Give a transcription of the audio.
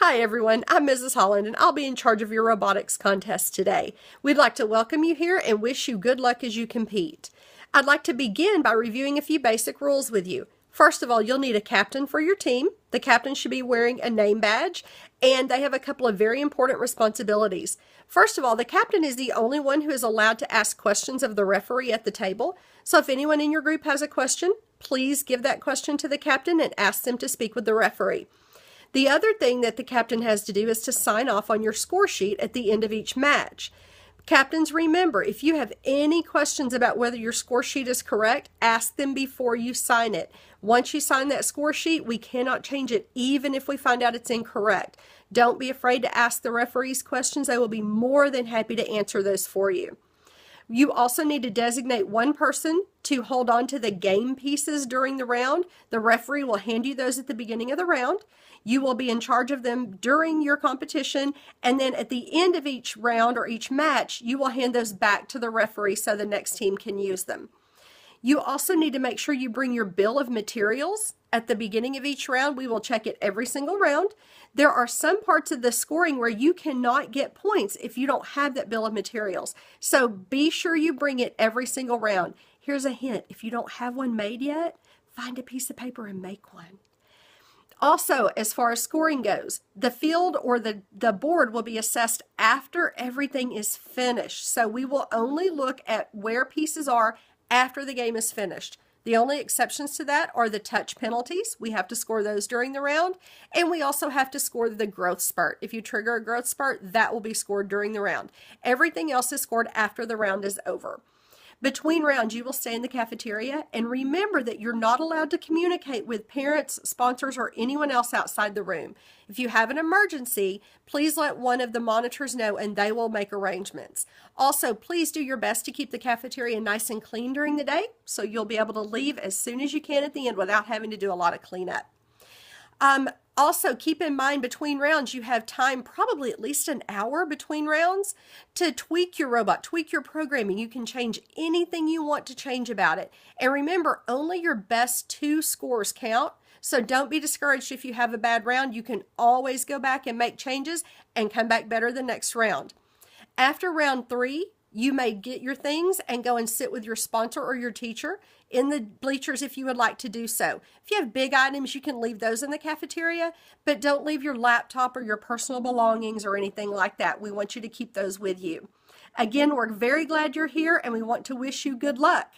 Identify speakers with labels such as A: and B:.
A: Hi everyone, I'm Mrs. Holland and I'll be in charge of your robotics contest today. We'd like to welcome you here and wish you good luck as you compete. I'd like to begin by reviewing a few basic rules with you. First of all, you'll need a captain for your team. The captain should be wearing a name badge, and they have a couple of very important responsibilities. First of all, the captain is the only one who is allowed to ask questions of the referee at the table. So if anyone in your group has a question, please give that question to the captain and ask them to speak with the referee. The other thing that the captain has to do is to sign off on your score sheet at the end of each match. Captains, remember, if you have any questions about whether your score sheet is correct, ask them before you sign it. Once you sign that score sheet, we cannot change it even if we find out it's incorrect. Don't be afraid to ask the referees questions. They will be more than happy to answer those for you. You also need to designate one person to hold on to the game pieces during the round. The referee will hand you those at the beginning of the round. You will be in charge of them during your competition, and then at the end of each round or each match, you will hand those back to the referee so the next team can use them. You also need to make sure you bring your bill of materials at the beginning of each round. We will check it every single round. There are some parts of the scoring where you cannot get points if you don't have that bill of materials. So be sure you bring it every single round. Here's a hint. If you don't have one made yet, find a piece of paper and make one. Also, as far as scoring goes, the field or the board will be assessed after everything is finished. So we will only look at where pieces are after the game is finished. The only exceptions to that are the touch penalties. We have to score those during the round. And we also have to score the growth spurt. If you trigger a growth spurt, that will be scored during the round. Everything else is scored after the round is over. Between rounds, you will stay in the cafeteria, and remember that you're not allowed to communicate with parents, sponsors, or anyone else outside the room. If you have an emergency, please let one of the monitors know and they will make arrangements. Also, please do your best to keep the cafeteria nice and clean during the day so you'll be able to leave as soon as you can at the end without having to do a lot of cleanup. Also, keep in mind between rounds, you have time, probably at least an hour between rounds, to tweak your robot, tweak your programming. You can change anything you want to change about it. And remember, only your best 2 scores count. So don't be discouraged if you have a bad round. You can always go back and make changes and come back better the next round. After round 3, you may get your things and go and sit with your sponsor or your teacher in the bleachers if you would like to do so. If you have big items, you can leave those in the cafeteria, but don't leave your laptop or your personal belongings or anything like that. We want you to keep those with you. Again, we're very glad you're here and we want to wish you good luck.